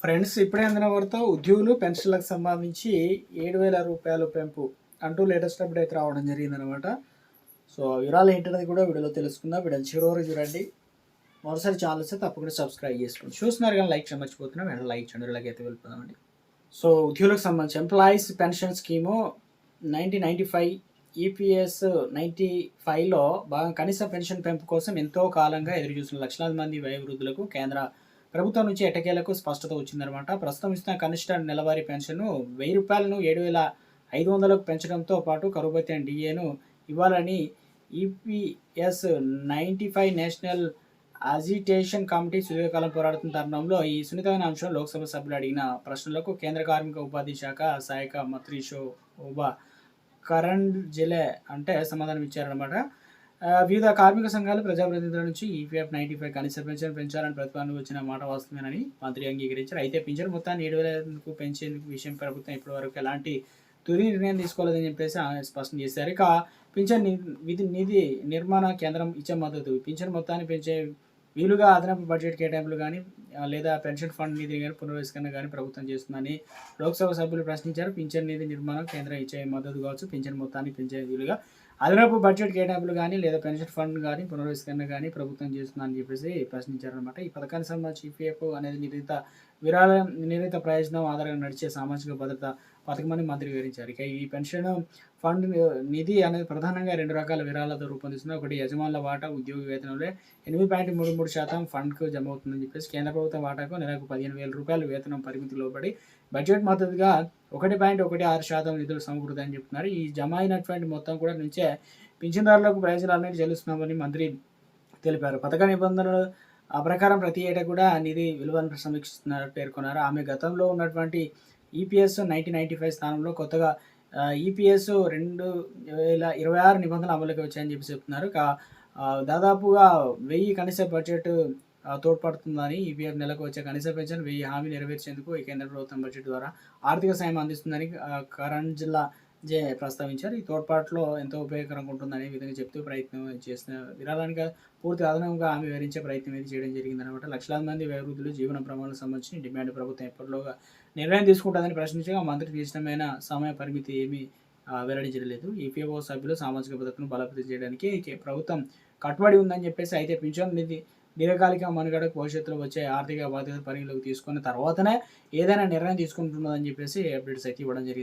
Friends, ఇప్పుడే అందిన వార్త ఉద్యోగులు పెన్షన్లకు సంబంధించి 7,000 రూపాయలు పెంపు అంటూ లేటెస్ట్ అప్డేట్ అయితే రావడం జరిగిందనమాట. సో వివరాలు ఏంటనేది కూడా వీడియోలో తెలుసుకుందాం. వీడియో చివరి వరకు చూడండి. మరోసారి ఛానల్ వస్తే తప్పకుండా సబ్స్క్రైబ్ చేసుకోండి. చూస్తున్నారు కానీ లైక్ చేయడం మర్చిపోతున్నాం. వెంటనే లైక్ చేయండి. వీళ్ళకి అయితే వెళ్ళిపోదామండి. సో ఉద్యోగులకు సంబంధించి ఎంప్లాయీస్ పెన్షన్ స్కీము 1995 ఈపీఎస్ 95లో బాగా కనీస పెన్షన్ పెంపు కోసం ఎంతో కాలంగా ఎదురుచూస్తున్న లక్షలాది మంది వయోవృద్ధులకు కేంద్ర ప్రభుత్వం నుంచి ఎట్టకేలకు స్పష్టత వచ్చిందనమాట. ప్రస్తుతం ఇస్తున్న కనిష్ట నెలవారీ పెన్షన్ 1,000 రూపాయలను 7,500కు పెంచడంతో పాటు కరువుభత్యం డిఏను ఇవ్వాలని ఈపీఎస్ 95 నేషనల్ అజిటేషన్ కమిటీ సుదీర్ఘకాలం పోరాడుతున్న తరుణంలో ఈ సున్నితమైన అంశం లోక్సభ సభ్యులు అడిగిన ప్రశ్నలకు కేంద్ర కార్మిక ఉపాధి శాఖ సహాయక మంత్రి శోభా కరంద్లాజే అంటే సమాధానం ఇచ్చారనమాట. వివిధ కార్మిక సంఘాలు ప్రజాప్రతినిధుల నుంచి ఈపీఎఫ్ 95 కనీస పెన్షన్ పెంచాలని ప్రతిపాదన వచ్చిన మాట వాస్తవేనని మంత్రి అంగీకరించారు. అయితే పింఛన్ మొత్తాన్ని 7,000కు పెంచేందుకు విషయం ప్రభుత్వం ఇప్పటివరకు ఎలాంటి తుది నిర్ణయం తీసుకోలేదని చెప్పేసి స్పష్టం చేశారు. ఇక పింఛన్ నిధి నిర్మాణ కేంద్రం ఇచ్చే మద్దతు పింఛన్ మొత్తాన్ని పెంచే వీలుగా అదనపు బడ్జెట్ కేటాయింపులు కానీ లేదా పెన్షన్ ఫండ్ నిధి కానీ పునర్వ్యవస్థీకరణ కానీ ప్రభుత్వం చేస్తుందని లోక్సభ సభ్యులు ప్రశ్నించారు. పింఛన్ నిధి నిర్మాణం కేంద్రం ఇచ్చే మద్దతు కావచ్చు, పింఛన్ మొత్తాన్ని పెంచే వీలుగా అదనపు బడ్జెట్ కేటాయింపులు కానీ లేదా పెన్షన్ ఫండ్ కానీ పునర్వ్యవస్థీకరణ కానీ ప్రభుత్వం చేస్తుందని చెప్పేసి ప్రశ్నించారనమాట. ఈ పథకానికి సంబంధించి ఈపీఎఫ్ అనేది నిర్ణీత ప్రయోజనం ఆధారంగా నడిచే సామాజిక భద్రత పథకమని మంత్రి వివరించారు. ఇక ఈ పెన్షన్ ఫండ్ నిధి అనేది ప్రధానంగా 2 రకాల విరాళాలతో రూపొందిస్తుంది. ఒకటి యజమానుల వాటా ఉద్యోగి వేతనంలో 8.33% ఫండ్కు జమ అవుతుందని చెప్పేసి కేంద్ర ప్రభుత్వం వాటాకు నెలకు 15,000 రూపాయలు వేతనం పరిమితి లోబడి బడ్జెట్ మద్దతుగా 1.16% నిధులు సమకూరుతాయని చెప్తున్నారు. ఈ జమ అయినటువంటి మొత్తం కూడా నుంచే పింఛన్దారులకు ప్రయోజనాలను చెల్లిస్తున్నామని మంత్రి తెలిపారు. పథక నిబంధనలు ప్రకారం ప్రతి ఏటా కూడా నిధి విలువను సమీక్షిస్తున్నట్టు పేర్కొన్నారు. ఆమె గతంలో ఉన్నటువంటి ఈపీఎస్ 1995 స్థానంలో కొత్తగా ఈపీఎస్ 2026 నిబంధనలు అమలుకి వచ్చాయని చెప్పి చెప్తున్నారు. దాదాపుగా 1,000 కనీస బడ్జెట్ తోడ్పడుతుందని ఈపీఎఫ్ నెలకు వచ్చే కనీస పెన్షన్ 1,000 హామీ నెరవేర్చేందుకు ఈ కేంద్ర ప్రభుత్వం బడ్జెట్ ద్వారా ఆర్థిక సాయం అందిస్తుందని కరంద్లాజే ప్రస్తావించారు. ఈ తోడ్పాటులో ఎంతో ఉపయోగకరంగా ఉంటుందనే విధంగా చెప్తూ ప్రయత్నం చేసిన విరాళానికి పూర్తి అదనంగా ఆమె వివరించే ప్రయత్నం అయితే చేయడం జరిగిందనమాట. లక్షలాది మంది వయోవృద్ధులు జీవన ప్రమాణాలకు సంబంధించిన డిమాండ్ ప్రభుత్వం ఎప్పటిలోగా నిర్ణయం తీసుకుంటుందని ప్రశ్నించగా మంత్రి తీర్చడమైన సమయ పరిమితి ఏమీ వెల్లడించలేదు. ఈపీఎఫ్ఓ సభ్యులు సామాజిక భద్రతను బలోపేతం చేయడానికి ప్రభుత్వం కట్టుబడి ఉందని చెప్పేసి, అయితే పింఛన్ నిధి దీర్ఘకాలిక మనుగడకు భవిష్యత్తులో వచ్చే ఆర్థిక బాధ్యత పరిగణలోకి తీసుకున్న తర్వాతనే ఏదైనా నిర్ణయం తీసుకుంటున్నదని చెప్పేసి అప్డేట్స్ అయితే ఇవ్వడం జరిగింది.